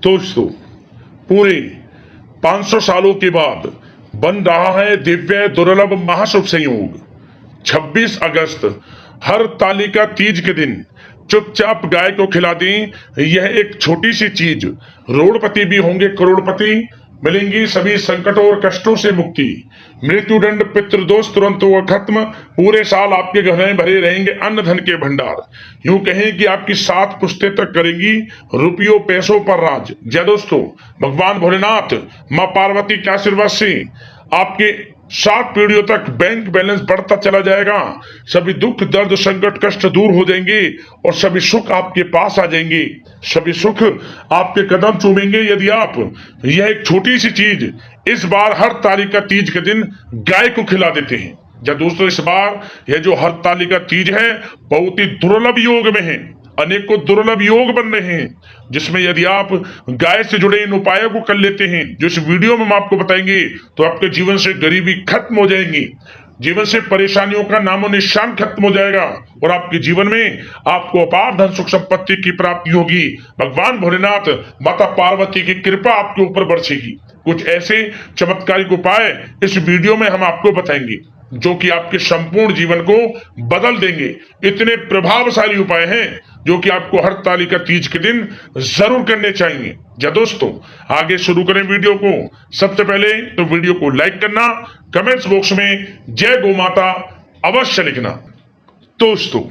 दोस्तों, पूरे 500 सालों के बाद बन रहा है दिव्य दुर्लभ महाशुभ संयोग। 26 अगस्त हर तालिका तीज के दिन चुपचाप गाय को खिला दें। यह एक छोटी सी चीज, रोड़पति भी होंगे करोड़पति। मिलेंगी सभी संकटों और कष्टों से मुक्ति। मृत्युदंड पितृदोष तुरंत होगा खत्म। पूरे साल आपके घर में भरे रहेंगे अन्न धन के भंडार। यूं कहें कि आपकी 7 पुश्तें तक करेंगी रुपयों पैसों पर राज। जय दोस्तों, भगवान भोलेनाथ मां पार्वती के आशीर्वाद से आपके 7 पीढ़ियों तक बैंक बैलेंस बढ़ता चला जाएगा। सभी दुख दर्द संकट कष्ट दूर हो जाएंगे और सभी सुख आपके पास आ जाएंगे। सभी सुख आपके कदम चूमेंगे यदि आप यह एक छोटी सी चीज इस बार हर तालिका तीज के दिन गाय को खिला देते हैं। जब दोस्तों, इस बार यह जो हर तालिका तीज है बहुत ही दुर्लभ योग में है। अनेकों दुर्लभ योग बन रहे हैं, जिसमें यदि आप गाय से जुड़े इन उपायों को कर लेते हैं जो इस वीडियो में हम आपको बताएंगे, तो आपके जीवन से गरीबी खत्म हो जाएगी, जीवन से परेशानियों का नामो निशान खत्म हो जाएगा और आपके जीवन में आपको अपार धन सुख संपत्ति की प्राप्ति होगी। भगवान भोलेनाथ माता पार्वती की कृपा आपके ऊपर बरसेगी। कुछ ऐसे चमत्कारिक उपाय इस वीडियो में हम आपको बताएंगे जो कि आपके संपूर्ण जीवन को बदल देंगे। इतने प्रभावशाली उपाय हैं जो कि आपको हर तालिका तीज के दिन जरूर करने चाहिए। या दोस्तों, आगे शुरू करें वीडियो को। सबसे पहले तो वीडियो को लाइक करना, कमेंट्स बॉक्स में जय गौ माता अवश्य लिखना। दोस्तों,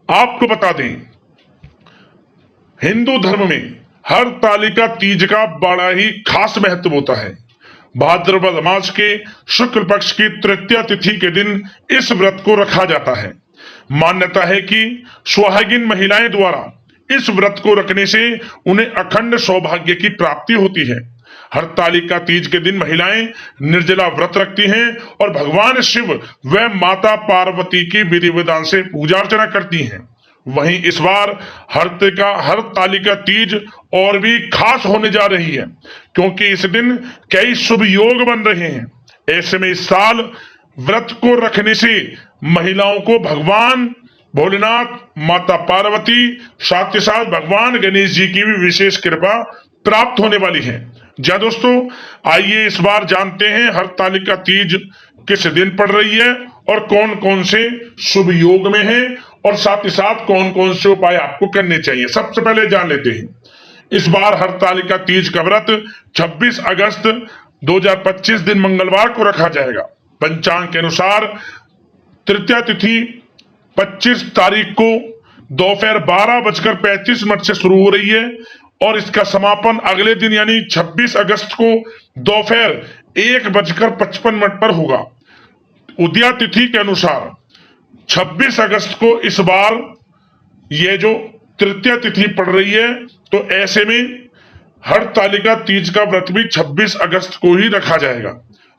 आपको बता दें, हिंदू धर्म में हर तालिका तीज का बड़ा ही खास महत्व होता है। भाद्रपद मास के शुक्ल पक्ष की तृतीया तिथि के दिन इस व्रत को रखा जाता है। मान्यता है कि सुहागिन महिलाएं द्वारा इस व्रत को रखने से उन्हें अखंड सौभाग्य की प्राप्ति होती है। हर तालिका तीज के दिन महिलाएं निर्जला व्रत रखती हैं और भगवान शिव व माता पार्वती की विधि विधान से पूजा अर्चना करती हैं। वहीं इस बार हर तालिका तीज और भी खास होने जा रही है, क्योंकि इस दिन कई शुभ योग बन रहे हैं। ऐसे में इस साल व्रत को रखने से महिलाओं को भगवान भोलेनाथ, माता पार्वती, साथ ही साथ भगवान गणेश जी की भी विशेष कृपा प्राप्त होने वाली है। जी दोस्तों, आइए इस बार जानते हैं हर तालिका तीज किस दिन पड़ रही है और कौन कौन से शुभ योग में है और साथ ही साथ कौन कौन से उपाय आपको करने चाहिए। सबसे पहले जान लेते हैं, इस बार हर तालिका तीज का व्रत 26 अगस्त 2025 दिन मंगलवार को रखा जाएगा। पंचांग के अनुसार तृतीया तिथि 25 तारीख को दोपहर 12:35 से शुरू हो रही है और इसका समापन अगले दिन यानी 26 अगस्त को दोपहर 1:55 पर होगा। उदया तिथि के अनुसार 26 अगस्त को इस बार ये जो तृतीया तिथि पड़ रही है, तो ऐसे में हर तालिका तीज का व्रत भी 26 अगस्त को ही रखा जाएगा।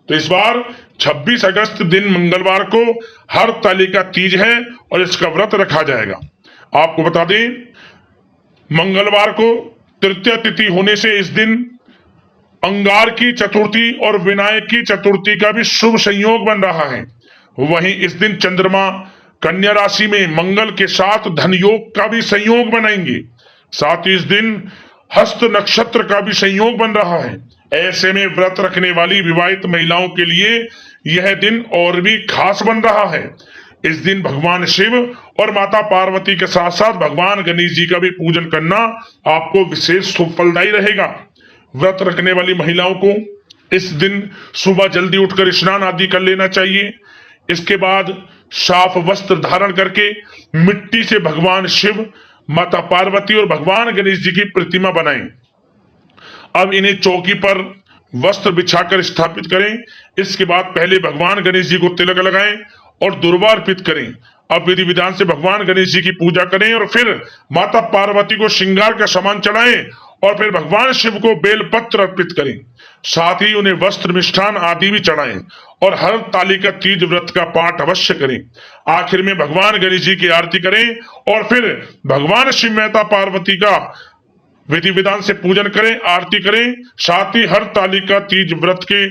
तो इस बार 26 अगस्त दिन मंगलवार को हर तालिका तीज है और इसका व्रत रखा जाएगा। आपको बता दें, मंगलवार को तृतीया तिथि होने से इस दिन अंगार की चतुर्थी और विनायक की चतुर्थी का भी शुभ संयोग बन रहा है। वहीं इस दिन चंद्रमा कन्या राशि में मंगल के साथ धन योग का भी संयोग बनाएंगे। साथ ही इस दिन हस्त नक्षत्र का भी संयोग बन रहा है। ऐसे में व्रत रखने वाली विवाहित महिलाओं के लिए यह दिन और भी खास बन रहा है। इस दिन भगवान शिव और माता पार्वती के साथ साथ भगवान गणेश जी का भी पूजन करना आपको विशेष फलदायी रहेगा। व्रत रखने वाली महिलाओं को इस दिन सुबह जल्दी उठकर स्नान आदि कर लेना चाहिए। इसके बाद साफ वस्त्र धारण करके मिट्टी से भगवान शिव, माता पार्वती और भगवान गणेश जी की प्रतिमा बनाएं। अब इन्हें चौकी पर वस्त्र बिछाकर स्थापित करें। इसके बाद पहले भगवान गणेश जी को तिलक लगाएं और दुर्वा अर्पित करें। अब विधि विधान से भगवान गणेश जी की पूजा करें और फिर माता पार्वती को श्रृंगार का सामान चढ़ाएं और फिर भगवान शिव को बेलपत्र अर्पित करें। साथ ही उन्हें वस्त्र मिष्ठान आदि भी चढ़ाएं और हर तालिका तीज व्रत का पाठ अवश्य करें। आखिर में भगवान गणेश जी की आरती करें और फिर भगवान शिव माता पार्वती का विधि विधान से पूजन करें, आरती करें। साथ ही हर तालिका तीज व्रत के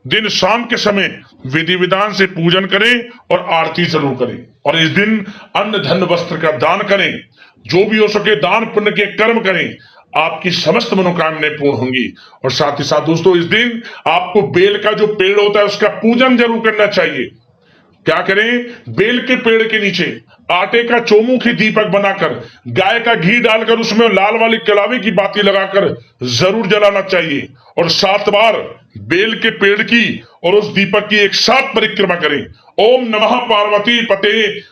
दिन शाम के समय विधि विधान से पूजन करें और आरती जरूर करें। और इस दिन अन्न धन वस्त्र का दान करें। जो भी हो सके दान पुण्य के कर्म करें। आपकी समस्त मनोकामनाएं पूर्ण होंगी। और साथ ही साथ दोस्तों, इस दिन आपको बेल का जो पेड़ होता है उसका पूजन जरूर करना चाहिए। क्या करें? बेल के पेड़ के नीचे आटे का चौमुखी दीपक बनाकर गाय का घी डालकर उसमें लाल वाली कलावे की बाती लगाकर जरूर जलाना चाहिए। और 7 बार बेल के पेड़ की और उस दीपक की एक साथ परिक्रमा करें। ओम नमः पार्वती पते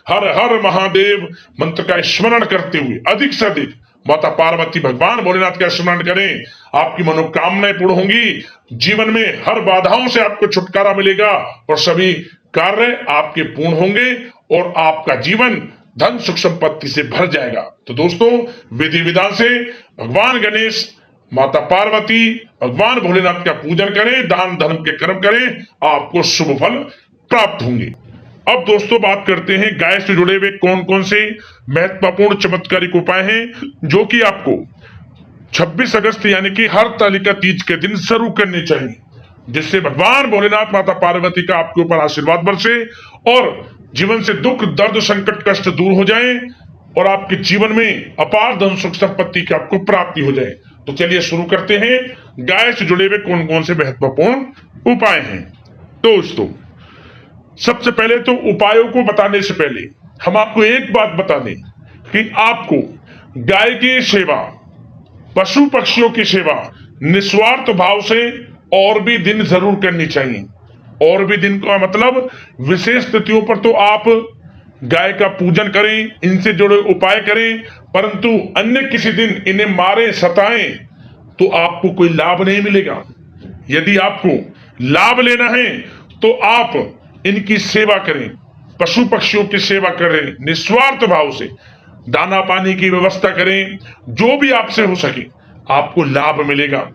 हर हर महादेव मंत्र का स्मरण करते हुए अधिक से अधिक माता पार्वती भगवान भोलेनाथ का स्मरण करें। आपकी मनोकामनाएं पूर्ण होंगी, जीवन में हर बाधाओं से आपको छुटकारा मिलेगा और सभी कार्य आपके पूर्ण होंगे और आपका जीवन धन सुख संपत्ति से भर जाएगा। तो दोस्तों, विधि विधान से भगवान गणेश, माता पार्वती, भगवान भोलेनाथ का पूजन करें, दान धर्म के कर्म करें, आपको शुभ फल प्राप्त होंगे। अब दोस्तों, बात करते हैं गाय से जुड़े हुए कौन कौन से महत्वपूर्ण चमत्कारिक उपाय हैं जो कि आपको 26 अगस्त यानी कि हरतालिका तीज के दिन जरूर करने चाहिए, जिससे भगवान भोलेनाथ, माता पार्वती का आपके ऊपर आशीर्वाद बरसे और जीवन से दुख दर्द संकट कष्ट दूर हो जाए और आपके जीवन में अपार धन सुख संपत्ति की आपको प्राप्ति हो जाए। तो चलिए शुरू करते हैं, गाय से जुड़े हुए कौन कौन से महत्वपूर्ण उपाय हैं। दोस्तों, सबसे पहले तो उपायों को बताने से पहले हम आपको एक बात बता दें कि आपको गाय की सेवा, पशु पक्षियों की सेवा निस्वार्थ भाव से और भी दिन जरूर करनी चाहिए। और भी दिन का मतलब विशेष तिथियों पर तो आप गाय का पूजन करें, इनसे जुड़े उपाय करें, परंतु अन्य किसी दिन इन्हें मारे सताएं तो आपको कोई लाभ नहीं मिलेगा। यदि आपको लाभ लेना है तो आप इनकी सेवा करें, पशु पक्षियों की सेवा करें, निस्वार्थ भाव से दाना पानी की व्यवस्था करें, जो भी आपसे हो सके आपको लाभ मिलेगा।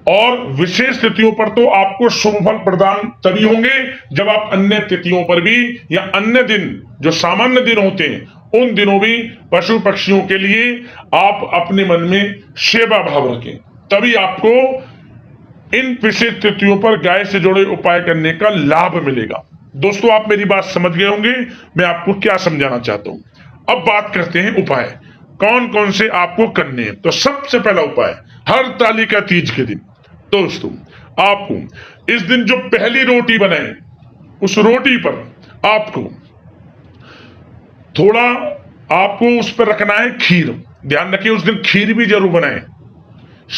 और विशेष तिथियों पर तो आपको शुभ फल प्रदान तभी होंगे जब आप अन्य तिथियों पर भी या अन्य दिन जो सामान्य दिन होते हैं उन दिनों भी पशु पक्षियों के लिए आप अपने मन में सेवा भाव रखें, तभी आपको इन विशेष तिथियों पर गाय से जुड़े उपाय करने का लाभ मिलेगा। दोस्तों, आप मेरी बात समझ गए होंगे मैं आपको क्या समझाना चाहता हूं। अब बात करते हैं उपाय कौन कौन से आपको करने हैं। तो सबसे पहला उपाय, हरतालिका तीज के दिन दोस्तों आपको इस दिन जो पहली रोटी बनाए उस रोटी पर आपको थोड़ा आपको उस पर रखना है खीर। ध्यान रखिए, उस दिन खीर भी जरूर बनाए,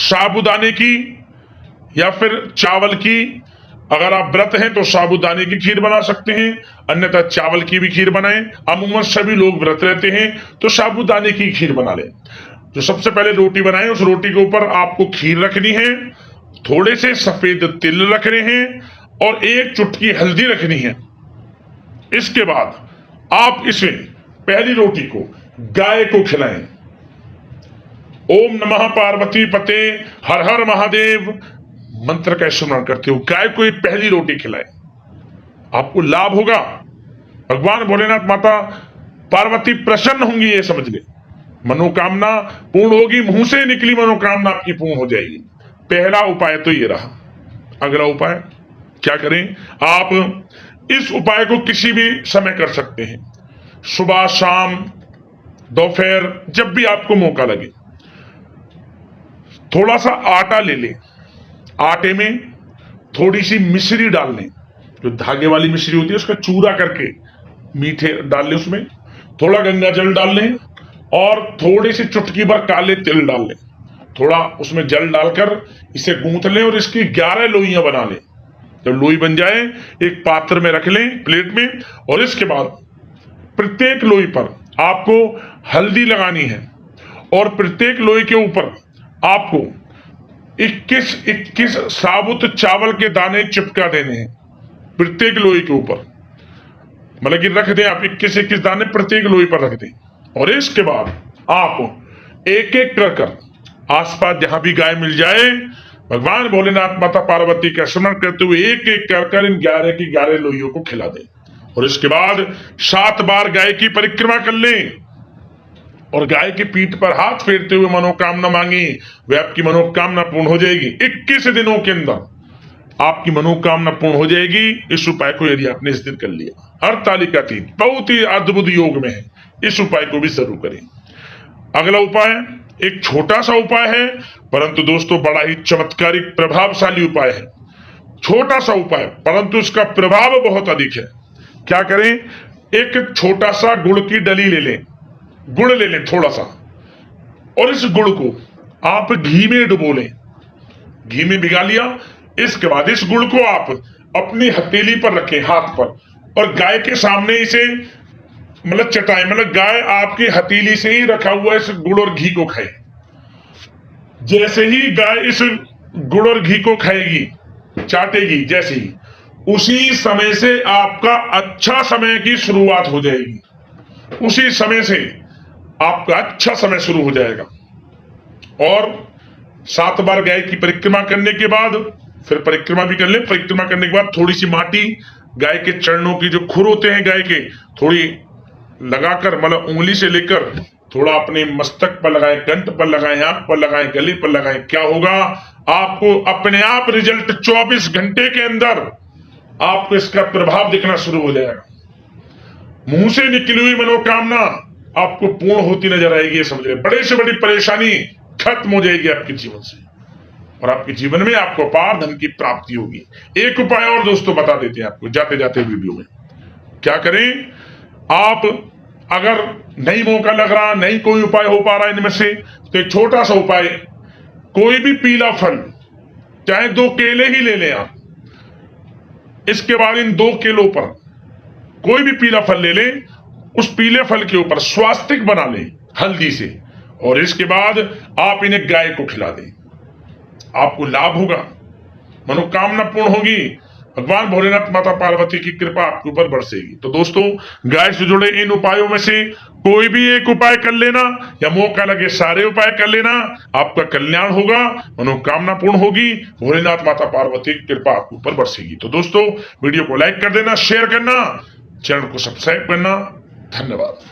साबूदाने की या फिर चावल की। अगर आप व्रत हैं तो साबूदाने की खीर बना सकते हैं, अन्यथा चावल की भी खीर बनाएं। अमूमन सभी लोग व्रत रहते हैं तो साबूदाने की खीर बना लें। तो सबसे पहले रोटी बनाएं, उस रोटी के ऊपर आपको खीर रखनी है, थोड़े से सफेद तिल रखने हैं और 1 चुटकी हल्दी रखनी है। इसके बाद आप इसमें पहली रोटी को गाय को खिलाएं। ओम नमः पार्वती पते हर हर महादेव मंत्र का स्मरण करते हो गाय को ये पहली रोटी खिलाएं, आपको लाभ होगा। भगवान भोलेनाथ, माता पार्वती प्रसन्न होंगी, ये समझ ले। मनोकामना पूर्ण होगी, मुंह से निकली मनोकामना आपकी पूर्ण हो जाएगी। पहला उपाय तो ये रहा। अगला उपाय क्या करें? आप इस उपाय को किसी भी समय कर सकते हैं, सुबह, शाम, दोपहर, जब भी आपको मौका लगे। थोड़ा सा आटा ले लें, आटे में थोड़ी सी मिश्री डाल लें, जो धागे वाली मिश्री होती है उसका चूरा करके मीठे डाल लें, उसमें थोड़ा गंगा जल डाल लें और थोड़ी सी चुटकी भर काले तिल डाल लें। थोड़ा उसमें जल डालकर इसे गूंथ लें और इसकी 11 लोइयां बना लें। जब लोई बन जाए एक पात्र में रख लें, प्लेट में, और इसके बाद प्रत्येक लोई पर आपको हल्दी लगानी है और प्रत्येक लोई के ऊपर आपको 21 साबुत चावल के दाने चिपका देने हैं। प्रत्येक लोई के ऊपर मतलब कि रख दें आप 21 दाने प्रत्येक लोई पर रख दें। और इसके बाद आप एक एक कर आसपास जहां भी गाय मिल जाए भगवान भोलेनाथ, माता पार्वती का स्मरण करते हुए एक एक कर इन 11 की 11 लोइयों को खिला दें। और इसके बाद 7 बार गाय की परिक्रमा कर लें और गाय की पीठ पर हाथ फेरते हुए मनोकामना मांगी, वह आपकी मनोकामना पूर्ण हो जाएगी। 21 दिनों के अंदर आपकी मनोकामना पूर्ण हो जाएगी। इस उपाय को यदि आपने इस दिन कर लिया, हरतालिका तीज बहुत ही अद्भुत योग में है, इस उपाय को भी जरूर करें। अगला उपाय एक छोटा सा उपाय है, परंतु दोस्तों बड़ा ही चमत्कारिक प्रभावशाली उपाय है। छोटा सा उपाय परंतु इसका प्रभाव बहुत अधिक है। क्या करें, एक छोटा सा गुड़ की डली ले लें, गुड़ ले लें थोड़ा सा, और इस गुड़ को आप घी में डुबो लें, घी में भिगा लिया। इसके बाद इस गुड़ को आप अपनी हथेली पर रखें, हाथ पर, और गाय के सामने इसे मतलब चटाएं, मतलब गाय आपकी हथेली से ही रखा हुआ इस गुड़ और घी को खाए। जैसे ही गाय इस गुड़ और घी को खाएगी, चाटेगी, जैसे ही उसी समय से आपका अच्छा समय की शुरुआत हो जाएगी। उसी समय से आपका अच्छा समय शुरू हो जाएगा। और 7 बार गाय की परिक्रमा करने के बाद फिर परिक्रमा भी कर ले। परिक्रमा करने के बाद थोड़ी सी माटी गाय के चरणों की जो खुर होते हैं गाय के, थोड़ी लगाकर, मतलब उंगली से लेकर थोड़ा अपने मस्तक पर लगाएं, कंठ पर लगाएं, आंख पर लगाएं, गले पर लगाएं। क्या होगा, आपको अपने आप रिजल्ट 24 घंटे के अंदर आपको इसका प्रभाव दिखना शुरू हो जाएगा। मुंह से निकली हुई मनोकामना आपको पूर्ण होती नजर आएगी। समझ रहे, बड़े से बड़ी परेशानी खत्म हो जाएगी आपके जीवन से, और आपके जीवन में आपको अपार धन की प्राप्ति होगी। एक उपाय और दोस्तों बता देते हैं आपको जाते जाते वीडियो में। क्या करें, आप अगर नहीं मौका लग रहा, नहीं कोई उपाय हो पा रहा इनमें से, तो एक छोटा सा उपाय, कोई भी पीला फल, चाहे 2 केले ही ले लें आप। इसके बाद इन 2 केलों पर कोई भी पीला फल ले लें, उस पीले फल के ऊपर स्वास्तिक बना लें हल्दी से, और इसके बाद आप इन्हें गाय को खिला दें। आपको लाभ होगा, मनोकामना पूर्ण होगी, भगवान भोलेनाथ माता पार्वती की कृपा आपके ऊपर बरसेगी। तो दोस्तों, गाय से जुड़े इन उपायों में से कोई भी एक उपाय कर लेना, या मौका लगे सारे उपाय कर लेना, आपका कल्याण होगा, मनोकामना पूर्ण होगी, भोलेनाथ माता पार्वती की कृपा आपके ऊपर बरसेगी। तो दोस्तों, वीडियो को लाइक कर देना, शेयर करना, चैनल को सब्सक्राइब करना। धन्यवाद।